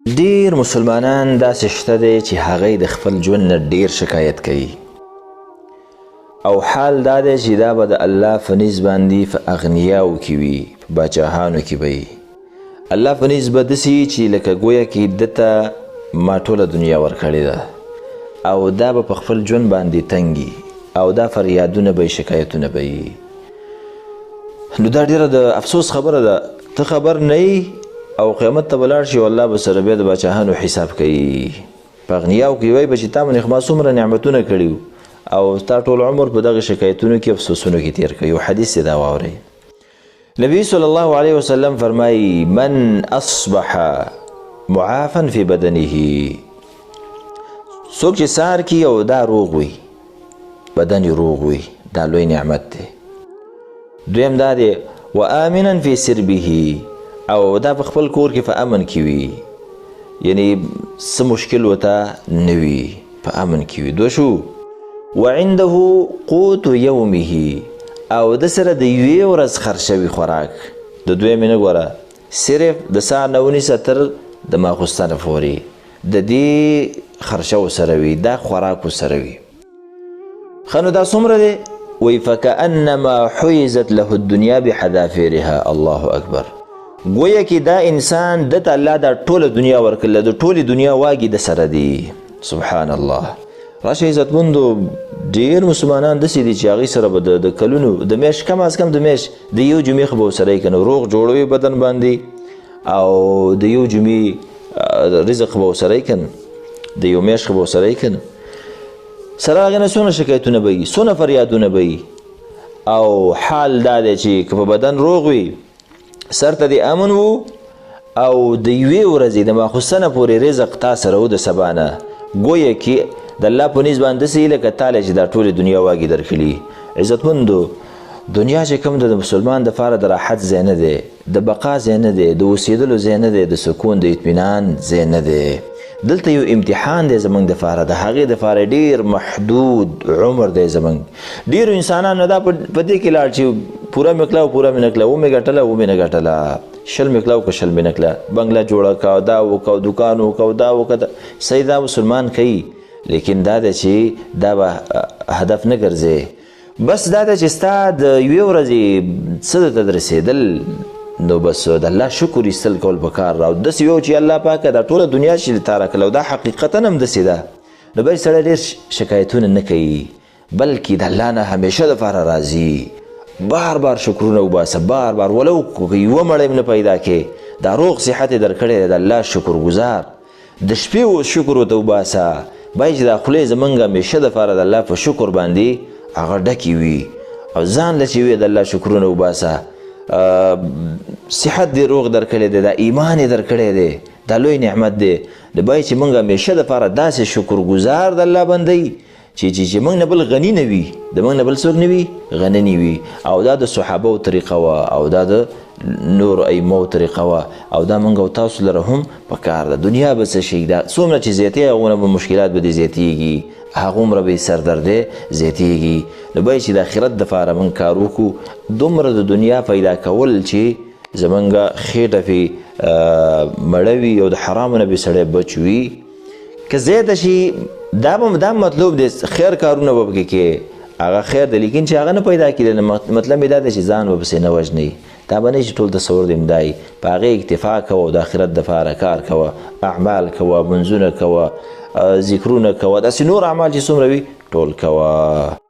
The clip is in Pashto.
ډیر مسلمانان داسې شته دي چې هغوی د خپل ژوند نه ډیر شکایت کوي او حال دا دی چې دا به د الله په نزد باندې په اغنیاو کې وي په باچاهانو کې به وي الله په نزد به داسې چې لکه گویا کې دته ما ټوله دنیا ورکړې ده او دا به په خپل ژوند باندې تنګي او دا فریادونه به شکایتونه به وي نو دا ډیره د افسوس خبره ده ته خبر نه یې او قیامت ته ولاړ شي او الله به سره بیا د باچاهانو حساب کوي په اغنیاو کې وایي به چې تا باندې خو ما څومره نعمتونه کړي او تا ټول عمر په دغه شکایتونو کې افسوسونو کې تیر کړي یو حدیث دا واورئ نبی صلی الله علیه وسلم فرمایي من اصبح معافا فی بدنه څوک چې سهار کې او دا روغ وي بدن یې روغ وي دا لوی نعمت دی دویم دا دی وآمنا فی سربه او دا په خپل کور کې په امن کې وي یعنی څه مشکل ورته نه وي په امن کې وي دوه شو وعنده قوت یومه او د سره د یوې ورځ خرڅ شوي خوراک د دویمې نه ګوره صرف د سهار نه ونیسه تر د ماخوستنه پورې د دې خرچه ورسره وي دا خوراک ورسره وي ښه نو دا څومره دی وی فکأنما حیزت له الدنیا بحذافیرها الله اکبر گویا کې دا انسان دته الله دا ټوله دنیا ورکړله د ټولې دنیا واګې د سره دي سبحان الله راشه عزتمندو ډېر مسلمانان داسې دي چې هغوی سره به د کلونو د میاشت کم از کم د میاشت د یو جمعې خو به ورسره یې که نه روغ جوړوي بدن باندې او د یو جمعې رزق خو به ورسره یې که نه د یو میاشت خو به ورسره یې که نه سره هغې نه څونه شکایتونه به وي څونه فریادونه به وي او حال دا دی چې که په بدن روغ وي سر ته د امن وو او د یوې ورځې د ماخوستنه پورې رزق تا سره و د سبا نه ګویا کې د الله په نزد باندې داسې لکه تاله چې دا ټولې دنیا واګې درکړي عزتمندو دنیا چې کوم د مسلمان دپاره د راحت ځای نه دی د بقا ځای نه دی د اوسېدلو ځای نه دی د سکون د اطمینان ځای نه دی دلته یو امتحان دی زموږ دپاره د هغې دپاره ډېر محدود عمر دی زموږ ډېرو انسانانو دا په دې کې لاړ چې پوره مې کړه او پوره مې نه کړه ومې ګټله ومې نه ګټله شل مې کړه او که شل مې نه کړه بنګله جوړه کړه دا وکړه دوکان وکړه دا وکړه صحیح دا مسلمان کوي لیکن دا ده چې دا به هدف نه ګرځې بس دا ده چې ستا د یوې ورځې څه درته د رسېدل نو بس د الله شکر ایستل کول پکار را او داسې یو چې الله پاکه دا ټوله دنیا چې تا راکړله او دا حقیقتا هم داسې ده نو بل سړی ډېر شکایتونه نه کوي بلکې د الله نه همیشه دپاره راځي بار بار شکرونه وباسه بار بار ولو یوه مړی نه پیدا کې دا روغ صحت یې درکړی دی د الله شکرګزار د شپې شکر ورته وباسه باید چې دا خولې زمونږ همیشه دپاره د الله په شکر باندې هغه ډکې وي او ځان له چې وي د الله شکرونه وباسه صحت دی روغ درکړی دی دا ایمان یې درکړی دی دا لوی نعمت دی د باید چې موږ همیشه دپاره داسې شکرګزار د الله بندی چې موږ نه بل غني نه وي د موږ نه بل څوک نه وي غني وي او دا د صحابو طریقه وه او دا د نور ایمو طریقه وه او دا موږ او تاسو لره هم پکار ده دنیا به څه شي دا څومره چې زیاتې هغومره به مشکلات به دې زیاتېږي هغومره به یې سردردی زیاتېږي نو باید چې د آخرت دپاره موږ کار وکړو دومره د دنیا پیدا کول چې زمونږ خېټه پې مړه وي او د حرامو نه به سړی بچ وي که زیاته شي دا مطلوب دی خیر کارونه به پکې کې هغه خیر دی لیکن چې هغه نه پیدا کړي مطلب یې دا دی چې ځان به پسې نه وژنئ دا به نه چې ټول تصور دې مدایي په هغې اکتفا کوه او د آخرت دپاره کار کوه اعمال کوه منځونه کوه ذکرونه کوه داسې نور اعمال چې څومره وي ټول کوه